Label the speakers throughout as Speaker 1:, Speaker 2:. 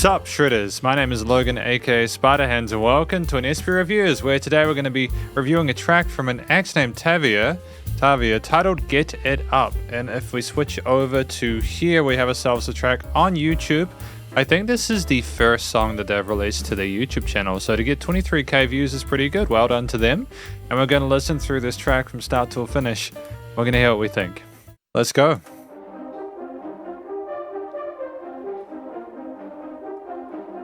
Speaker 1: Sup Shredders, my name is Logan aka Spiderhands and welcome to an SP Reviews, where today we're going to be reviewing a track from an act named Tavia titled Get It Up. And if we switch over to here, we have ourselves a track on YouTube. I think this is the first song that they've released to their YouTube channel, so to get 23k views is pretty good. Well done to them. And we're going to listen through this track from start to finish. We're going to hear what we think. Let's go.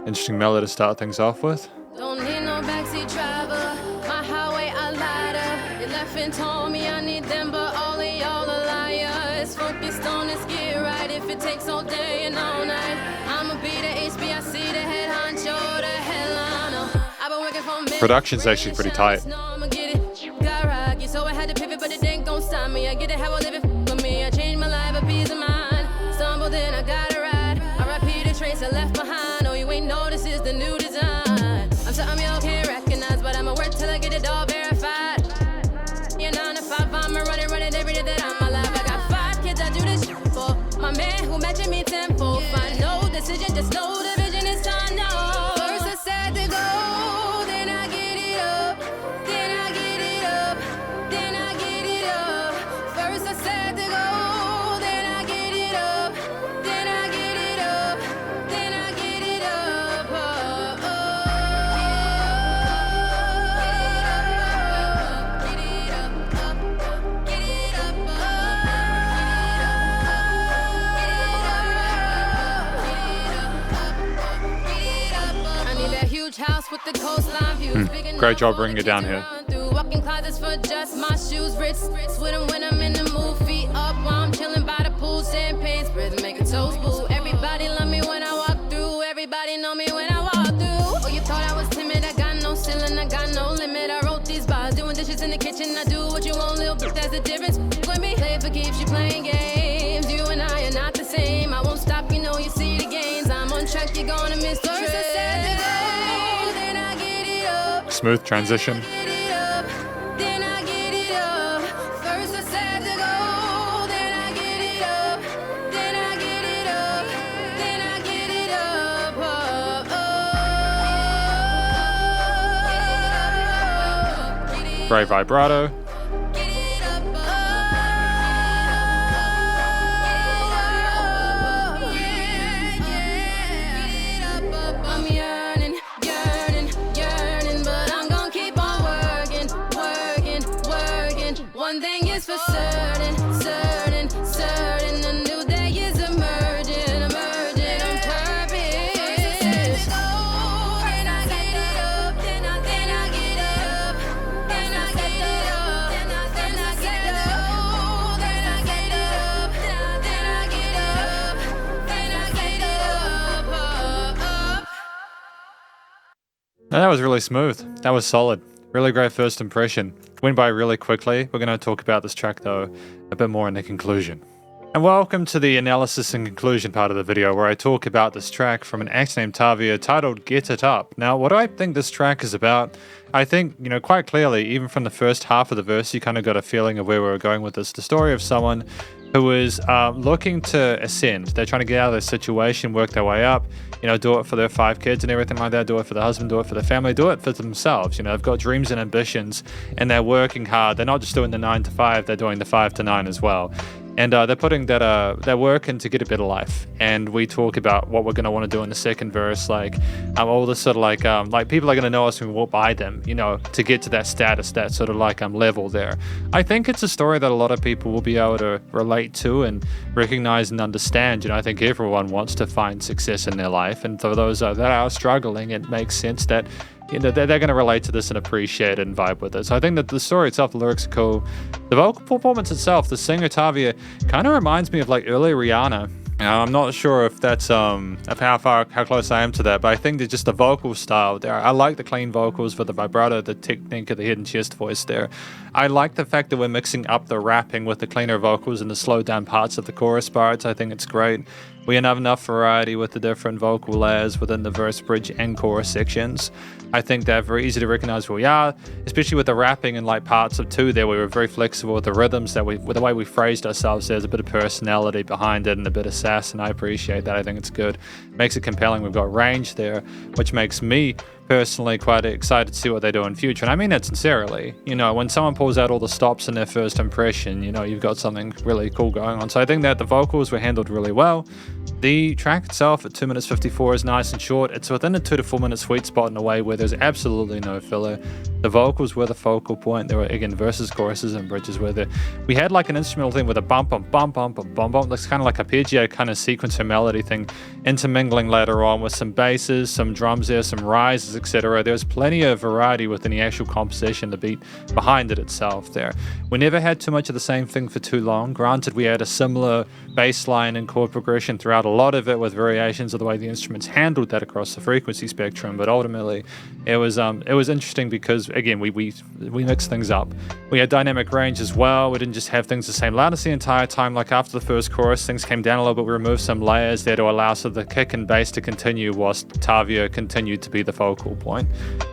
Speaker 1: Interesting melody to start things off with.
Speaker 2: Don't need no backseat driver. My highway, I lied up. You left and told me I need them, but all of y'all are liars. Funky stone and get right if it takes all day and all night. I'ma be the HBIC, the head honcho, the headliner. I've been working for me.
Speaker 1: Production's actually pretty tight.
Speaker 2: Got rocky, so I had to pivot, but it ain't gon' stop me. I get it how I live it for me. I changed my life, a peace of mind. Stumbled in, I got a ride. R.I.P. the trace I left behind. Oh, you ain't know this is the new design. I'm something y'all can't recognize, but I'ma work till I get it all verified. Yeah, 9 to 5, I'ma run it every day that I'm alive. I got 5 kids, I do this shit for. My man who matching me tempo. Find no decision, just know the vision is time now. First I said to go, then I get it up. Then I get it up. Then I get it up. First I said to go, then I get it up. Then I get it up. Then I get it up. Get it up. Get it up. I need that huge house with the coastline views.
Speaker 1: Great job bringing it down here.
Speaker 2: Walking closets for just my shoes. Rich with them when I'm in the mood. Feet up while I'm chilling by the pool. Champagne spreads make a toast boo. Everybody love me when I walk through. Everybody know me when I walk through. Oh, you thought I was timid? I got no ceiling, I got no limit. I wrote these bars, doing dishes in the kitchen. I do what you want, little bitch. That's the difference with me. Play it for keeps, you playing games. You and I are not the same. I won't stop, you know you see the gains. I'm on track, you're gonna miss the train. Then I get it up.
Speaker 1: Smooth transition.
Speaker 2: Get it up, then I get it up. First I said to go, then I get it up. Then I get it up, then I get it up.
Speaker 1: Great vibrato.
Speaker 2: Get it up. I'm yearning, but I'm gonna keep on working. One thing is for certain. A new day is emerging on purpose. Then I get it up, then I get it up, then I get it up, then I get it up, then I get it up, then I get up, then I get it up.
Speaker 1: That was really smooth. That was solid. Really great first impression. Went by really quickly. We're going to talk about this track though a bit more in the conclusion. And welcome to the analysis and conclusion part of the video, where I talk about this track from an act named Tavia titled Get It Up. Now, what do I think this track is about? I think, quite clearly, even from the first half of the verse, you kind of got a feeling of where we were going with this. The story of someone who is looking to ascend. They're trying to get out of their situation, work their way up, do it for their 5 kids and everything like that, do it for the husband, do it for the family, do it for themselves. They've got dreams and ambitions and they're working hard. They're not just doing the 9 to 5, they're doing the 5 to 9 as well. And they're putting that their work in to get a better life. And we talk about what we're going to want to do in the second verse, like all this sort of like people are going to know us when we walk by them, to get to that status, that sort of level there. I think it's a story that a lot of people will be able to relate to and recognize and understand. I think everyone wants to find success in their life, and for those that are struggling, it makes sense that they're going to relate to this and appreciate it and vibe with it. So I think that the story itself, the lyrics are cool. The vocal performance itself, the singer Tavia, kind of reminds me of early Rihanna. I'm not sure if that's of how close I am to that, but I think that just the vocal style there. I like the clean vocals for the vibrato, the technique of the hidden chest voice there. I like the fact that we're mixing up the rapping with the cleaner vocals and the slowed down parts of the chorus parts. I think it's great. We have enough variety with the different vocal layers within the verse, bridge, and chorus sections. I think they're very easy to recognize where we are, especially with the rapping and like parts of 2 there. We were very flexible with the rhythms with the way we phrased ourselves. There's a bit of personality behind it and a bit of sass, and I appreciate that. I think it's good. Makes it compelling. We've got range there, which makes me personally quite excited to see what they do in future. And I mean that sincerely. You know, when someone pulls out all the stops in their first impression, you know, you've got something really cool going on. So I think that the vocals were handled really well. The track itself at 2 minutes 54 is nice and short. It's within a 2 to 4 minute sweet spot in a way where there's absolutely no filler. The vocals were the focal point. There were, again, verses, choruses, and bridges where we had like an instrumental thing with a bump, bump, bump, bump, bump, bump, bump. That's kind of like arpeggio kind of sequencer melody thing, intermingling later on with some basses, some drums there, some rises, etc. There's plenty of variety within the actual composition, the beat behind it itself there. We never had too much of the same thing for too long. Granted, we had a similar bass line and chord progression throughout a lot of it with variations of the way the instruments handled that across the frequency spectrum, but ultimately it was interesting because, again, we mixed things up. We had dynamic range as well. We didn't just have things the same loudness the entire time. Like after the first chorus, things came down a little bit. We removed some layers there to allow so the kick and bass to continue whilst Tavia continued to be the focal point.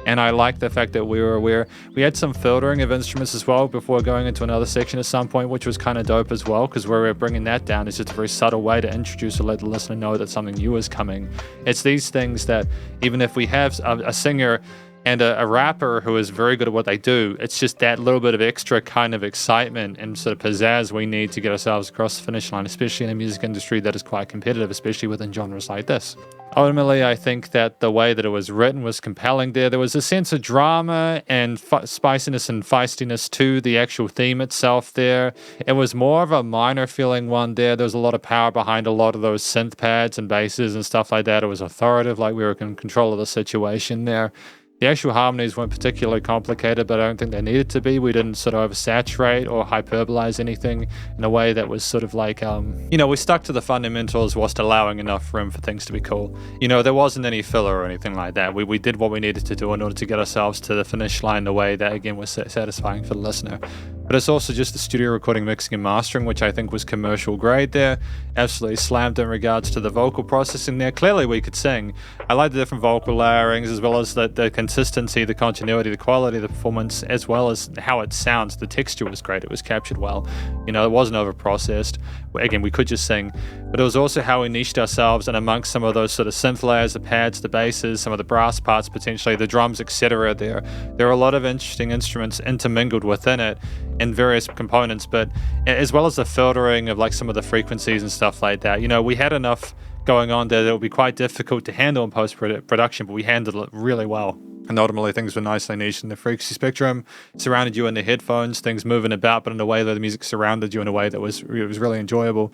Speaker 1: And I like the fact that we were aware. We had some filtering of instruments as well before going into another section at some point, which was kind of dope as well, because where we're bringing that down is just a very subtle way to introduce or let the listener know that something new is coming. It's these things that even if we have a singer and a rapper who is very good at what they do, it's just that little bit of extra kind of excitement and sort of pizzazz we need to get ourselves across the finish line, especially in a music industry that is quite competitive, especially within genres like this. Ultimately, I think that the way that it was written was compelling there. There was a sense of drama and spiciness and feistiness to the actual theme itself there. It was more of a minor feeling one there. There was a lot of power behind a lot of those synth pads and basses and stuff like that. It was authoritative, like we were in control of the situation there. The actual harmonies weren't particularly complicated, but I don't think they needed to be. We didn't sort of oversaturate or hyperbolize anything in a way that was sort of like, we stuck to the fundamentals whilst allowing enough room for things to be cool. You know, there wasn't any filler or anything like that. We did what we needed to do in order to get ourselves to the finish line in a way that, again, was satisfying for the listener. But it's also just the studio recording, mixing, and mastering, which I think was commercial grade there. Absolutely slammed in regards to the vocal processing there. Clearly we could sing. I like the different vocal layerings, as well as the consistency, the continuity, the quality of the performance, as well as how it sounds. The texture was great. It was captured well. You know, it wasn't over-processed. Again, we could just sing. But it was also how we niched ourselves and amongst some of those sort of synth layers, the pads, the basses, some of the brass parts potentially, the drums, etc. There are a lot of interesting instruments intermingled within it in various components, but as well as the filtering of like some of the frequencies and stuff like that. You know, we had enough going on there that it would be quite difficult to handle in post-production, but we handled it really well. And ultimately things were nicely niched in the frequency spectrum, surrounded you in the headphones, things moving about, but in a way that the music surrounded you in a way that was really enjoyable.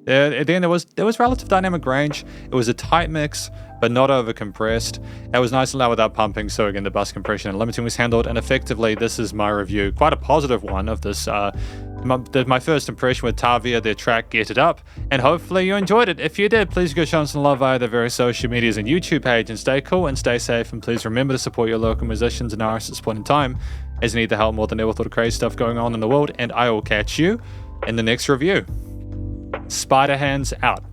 Speaker 1: At the end, there was relative dynamic range. It was a tight mix, but not over compressed. It was nice and loud without pumping, so again, the bus compression and limiting was handled, and effectively, this is my review. Quite a positive one of this, my first impression with Tavia, their track Get It Up, and hopefully you enjoyed it. If you did, please go show them some love via their various social medias and YouTube page, and stay cool and stay safe, and please remember to support your local musicians and artists at this point in time, as they need the help more than ever with all the crazy stuff going on in the world, and I will catch you in the next review. Spiderhands out.